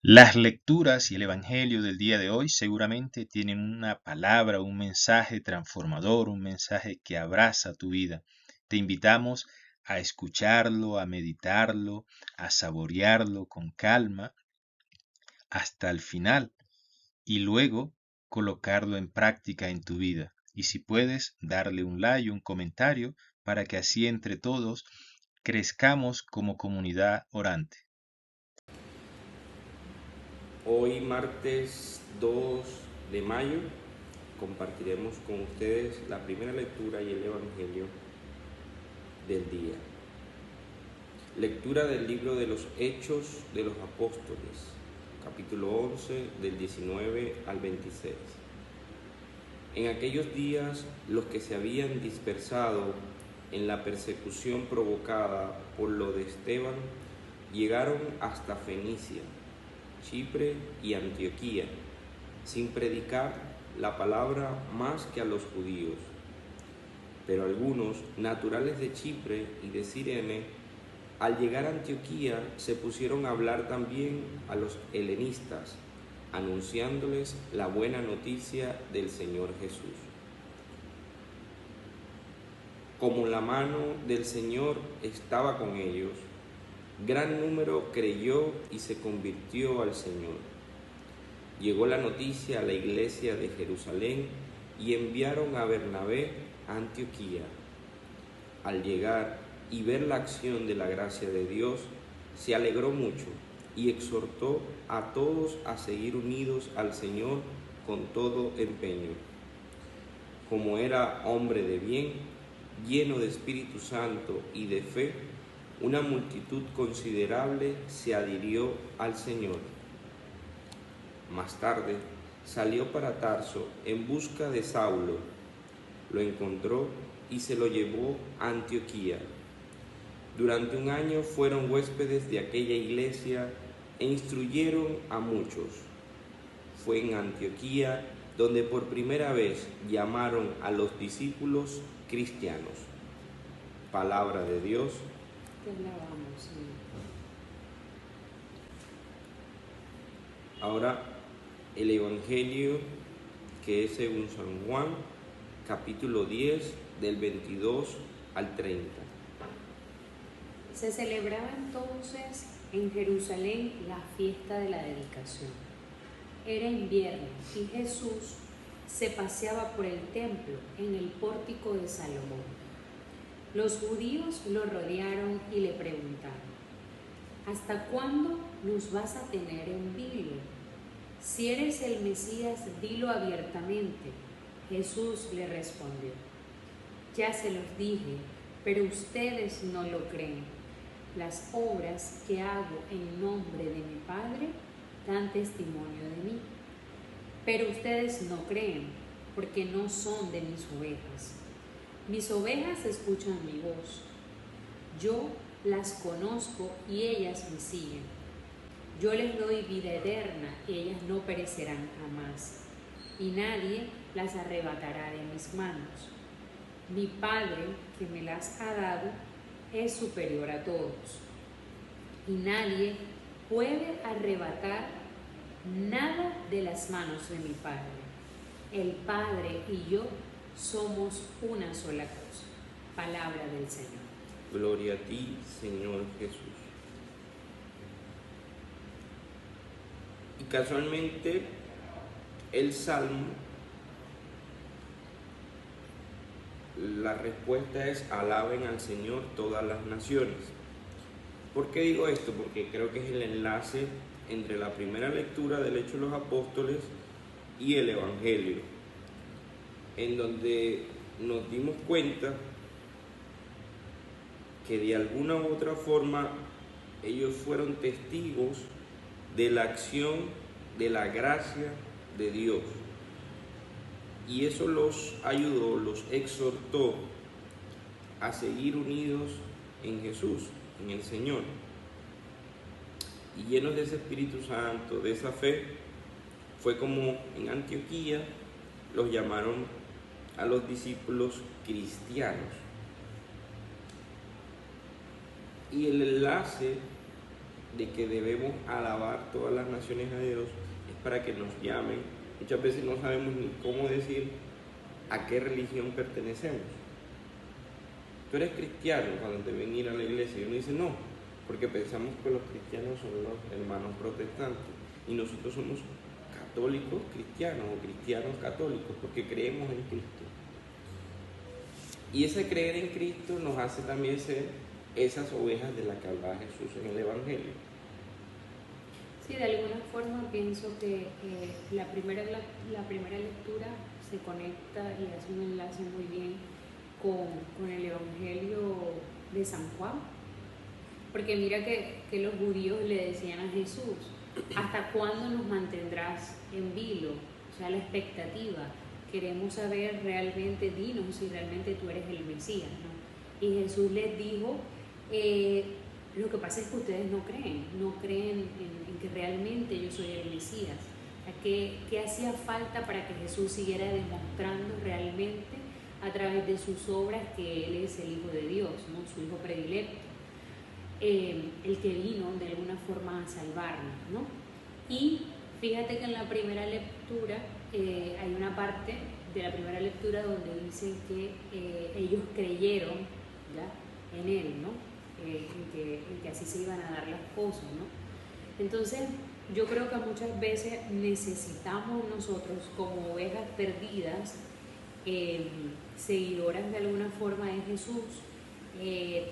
Las lecturas y el Evangelio del día de hoy seguramente tienen una palabra, un mensaje transformador, un mensaje que abraza tu vida. Te invitamos a escucharlo, a meditarlo, a saborearlo con calma hasta el final y luego colocarlo en práctica en tu vida. Y si puedes, darle un like, un comentario, para que así entre todos crezcamos como comunidad orante. Hoy martes 2 de mayo compartiremos con ustedes la primera lectura y el Evangelio del día. Lectura del libro de los Hechos de los Apóstoles, capítulo 11 del 19 al 26. En aquellos días los que se habían dispersado en la persecución provocada por lo de Esteban llegaron hasta Fenicia, Chipre y Antioquía, sin predicar la palabra más que a los judíos. Pero algunos, naturales de Chipre y de Cirene, al llegar a Antioquía se pusieron a hablar también a los helenistas, anunciándoles la buena noticia del Señor Jesús. Como la mano del Señor estaba con ellos, gran número creyó y se convirtió al Señor. Llegó la noticia a la iglesia de Jerusalén y enviaron a Bernabé a Antioquía. Al llegar y ver la acción de la gracia de Dios, se alegró mucho y exhortó a todos a seguir unidos al Señor con todo empeño. Como era hombre de bien, lleno de Espíritu Santo y de fe, una multitud considerable se adhirió al Señor. Más tarde salió para Tarso en busca de Saulo. Lo encontró y se lo llevó a Antioquía. Durante un año fueron huéspedes de aquella iglesia e instruyeron a muchos. Fue en Antioquía donde por primera vez llamaron a los discípulos cristianos. Palabra de Dios. Te alabamos, Señor. Ahora el Evangelio, que es según San Juan, capítulo 10, del 22 al 30. Se celebraba entonces en Jerusalén la fiesta de la dedicación. Era invierno y Jesús se paseaba por el templo en el pórtico de Salomón. Los judíos lo rodearon y le preguntaron: ¿hasta cuándo nos vas a tener en vilo? Si eres el Mesías, dilo abiertamente. Jesús le respondió: ya se los dije, pero ustedes no lo creen. Las obras que hago en nombre de mi Padre dan testimonio de mí. Pero ustedes no creen, porque no son de mis ovejas. Mis ovejas escuchan mi voz. Yo las conozco y ellas me siguen. Yo les doy vida eterna y ellas no perecerán jamás, y nadie las arrebatará de mis manos. Mi Padre, que me las ha dado, es superior a todos, y nadie puede arrebatar nada de las manos de mi Padre. El Padre y yo somos una sola cosa. Palabra del Señor. Gloria a ti, Señor Jesús. Y casualmente el Salmo, la respuesta es: alaben al Señor todas las naciones. ¿Por qué digo esto? Porque creo que es el enlace entre la primera lectura del Hecho de los Apóstoles y el Evangelio, en donde nos dimos cuenta que de alguna u otra forma ellos fueron testigos de la acción, de la gracia de Dios. Y eso los ayudó, los exhortó a seguir unidos en Jesús, en el Señor. Y llenos de ese Espíritu Santo, de esa fe, fue como en Antioquía los llamaron a los discípulos cristianos. Y el enlace de que debemos alabar todas las naciones a Dios es para que nos llamen. Muchas veces no sabemos ni cómo decir a qué religión pertenecemos. Tú eres cristiano cuando te ven ir a la iglesia y uno dice no, porque pensamos que los cristianos son los hermanos protestantes y nosotros somos católicos cristianos o cristianos católicos porque creemos en Cristo. Y ese creer en Cristo nos hace también ser esas ovejas de las que hablaba Jesús en el Evangelio. Sí, de alguna forma pienso que la primera lectura se conecta y hace un enlace muy bien con el Evangelio de San Juan, porque mira que los judíos le decían a Jesús, ¿hasta cuándo nos mantendrás en vilo? O sea, la expectativa, queremos saber realmente, dinos si realmente tú eres el Mesías, ¿no? Y Jesús les dijo, lo que pasa es que ustedes no creen en que realmente yo soy el Mesías. O sea, ¿qué hacía falta para que Jesús siguiera demostrando realmente a través de sus obras que Él es el Hijo de Dios, ¿no? Su Hijo predilecto, el que vino de alguna forma a salvarnos, ¿no? Y fíjate que en la primera lectura hay una parte de la primera lectura donde dicen que ellos creyeron, ¿ya?, en Él, ¿no? En que así se iban a dar las cosas, ¿no? Entonces, yo creo que muchas veces necesitamos nosotros, como ovejas perdidas, seguidoras de alguna forma de Jesús,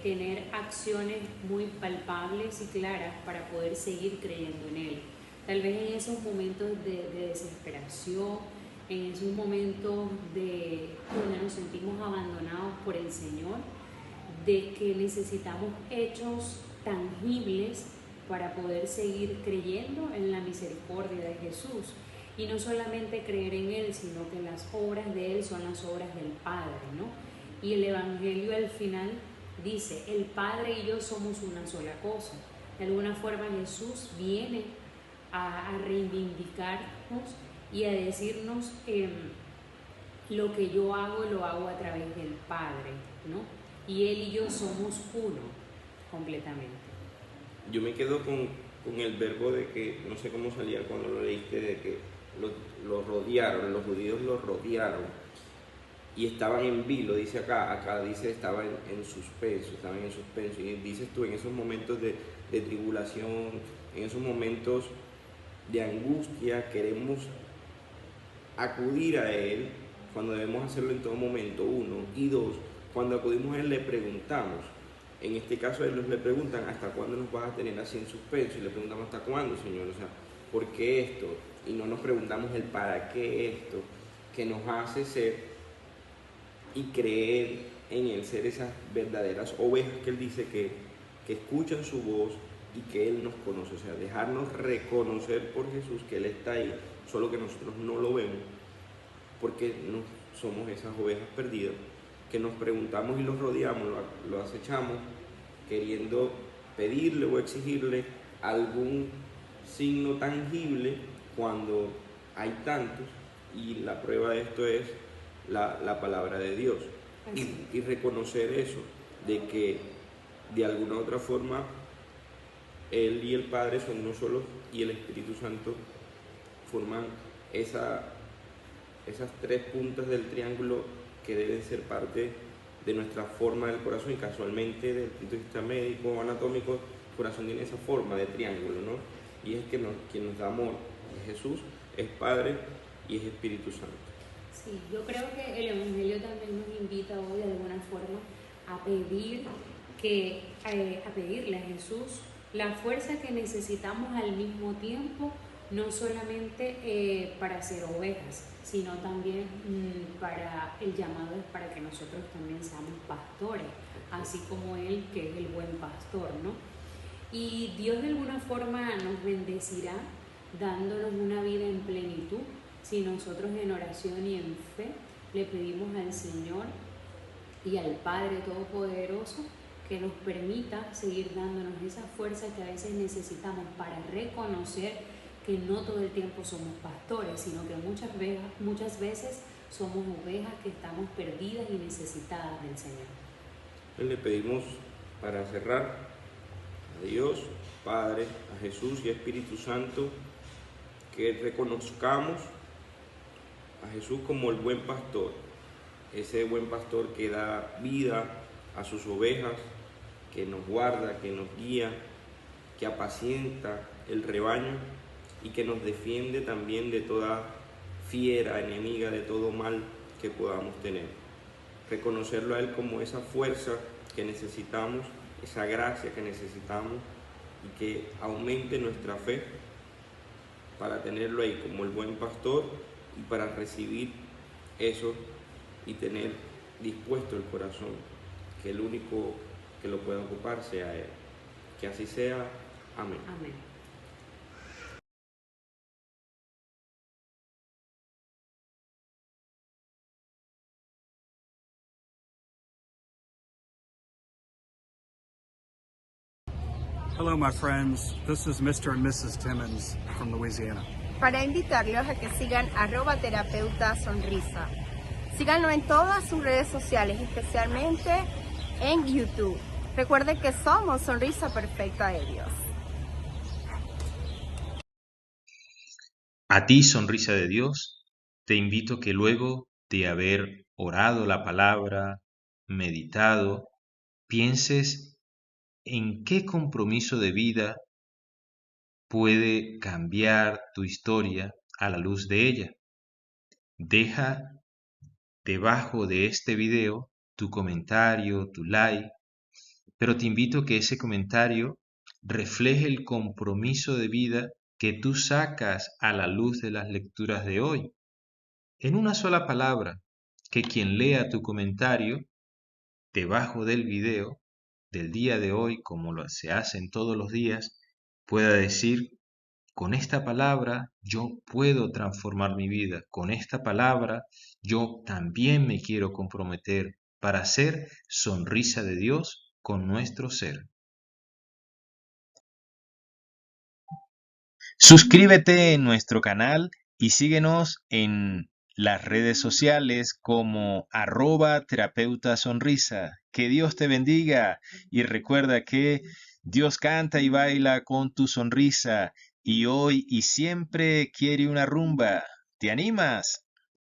tener acciones muy palpables y claras para poder seguir creyendo en Él. Tal vez en esos momentos de desesperación, en esos momentos donde nos sentimos abandonados por el Señor, de que necesitamos hechos tangibles para poder seguir creyendo en la misericordia de Jesús. Y no solamente creer en Él, sino que las obras de Él son las obras del Padre, ¿no? Y el Evangelio al final dice, el Padre y yo somos una sola cosa. De alguna forma Jesús viene a reivindicarnos y a decirnos lo que yo hago, lo hago a través del Padre, ¿no? Y Él y yo somos uno, completamente. Yo me quedo con el verbo de que, no sé cómo salía cuando lo leíste, de que lo rodearon, los judíos lo rodearon y estaban en vilo, dice acá dice estaban en suspenso, y dices tú, en esos momentos de tribulación, en esos momentos de angustia, queremos acudir a Él cuando debemos hacerlo en todo momento, uno, y dos, cuando acudimos a Él le preguntamos. En este caso ellos le preguntan, ¿hasta cuándo nos vas a tener así en suspenso? Y le preguntamos, ¿hasta cuándo, Señor? O sea, ¿por qué esto? Y no nos preguntamos el para qué esto, que nos hace ser y creer en Él, ser esas verdaderas ovejas que Él dice que escuchan su voz y que Él nos conoce. O sea, dejarnos reconocer por Jesús que Él está ahí, solo que nosotros no lo vemos, porque no somos esas ovejas perdidas, que nos preguntamos y los rodeamos, lo acechamos, queriendo pedirle o exigirle algún signo tangible cuando hay tantos, y la prueba de esto es la palabra de Dios. Y reconocer eso, de que de alguna u otra forma Él y el Padre son uno solo y el Espíritu Santo forman esas tres puntas del triángulo que deben ser parte de nuestra forma del corazón, y casualmente desde el punto de vista médico o anatómico, el corazón tiene esa forma de triángulo, ¿no? Y es que quien nos da amor es Jesús, es Padre y es Espíritu Santo. Sí, yo creo que el Evangelio también nos invita hoy de alguna forma a pedirle a Jesús la fuerza que necesitamos al mismo tiempo, no solamente para ser ovejas, sino también para el llamado es para que nosotros también seamos pastores, así como Él, que es el buen pastor, ¿no? Y Dios de alguna forma nos bendecirá dándonos una vida en plenitud si nosotros en oración y en fe le pedimos al Señor y al Padre Todopoderoso que nos permita seguir dándonos esa fuerza que a veces necesitamos para reconocer que no todo el tiempo somos pastores, sino que muchas veces somos ovejas que estamos perdidas y necesitadas del Señor. Le pedimos, para cerrar, a Dios Padre, a Jesús y Espíritu Santo, que reconozcamos a Jesús como el buen pastor, ese buen pastor que da vida a sus ovejas, que nos guarda, que nos guía, que apacienta el rebaño y que nos defiende también de toda fiera enemiga, de todo mal que podamos tener. Reconocerlo a Él como esa fuerza que necesitamos, esa gracia que necesitamos y que aumente nuestra fe para tenerlo ahí como el buen pastor y para recibir eso y tener dispuesto el corazón, que el único que lo pueda ocupar sea Él. Que así sea. Amén. Amén. Hello, my friends. This is Mr. and Mrs. Timmons from Louisiana. Para invitarlos a que sigan @terapeuta sonrisa. Síganos en todas sus redes sociales, especialmente en YouTube. Recuerden que somos Sonrisa Perfecta de Dios. A ti, sonrisa de Dios, te invito que luego de haber orado la palabra, meditado, pienses en qué compromiso de vida puede cambiar tu historia a la luz de ella. Deja debajo de este video tu comentario, tu like, pero te invito a que ese comentario refleje el compromiso de vida que tú sacas a la luz de las lecturas de hoy. En una sola palabra, que quien lea tu comentario debajo del video del día de hoy, como se hacen todos los días, pueda decir: con esta palabra yo puedo transformar mi vida, con esta palabra yo también me quiero comprometer para ser sonrisa de Dios con nuestro ser. Suscríbete en nuestro canal y síguenos en las redes sociales como @terapeutasonrisa. Que Dios te bendiga y recuerda que Dios canta y baila con tu sonrisa y hoy y siempre quiere una rumba. ¿Te animas?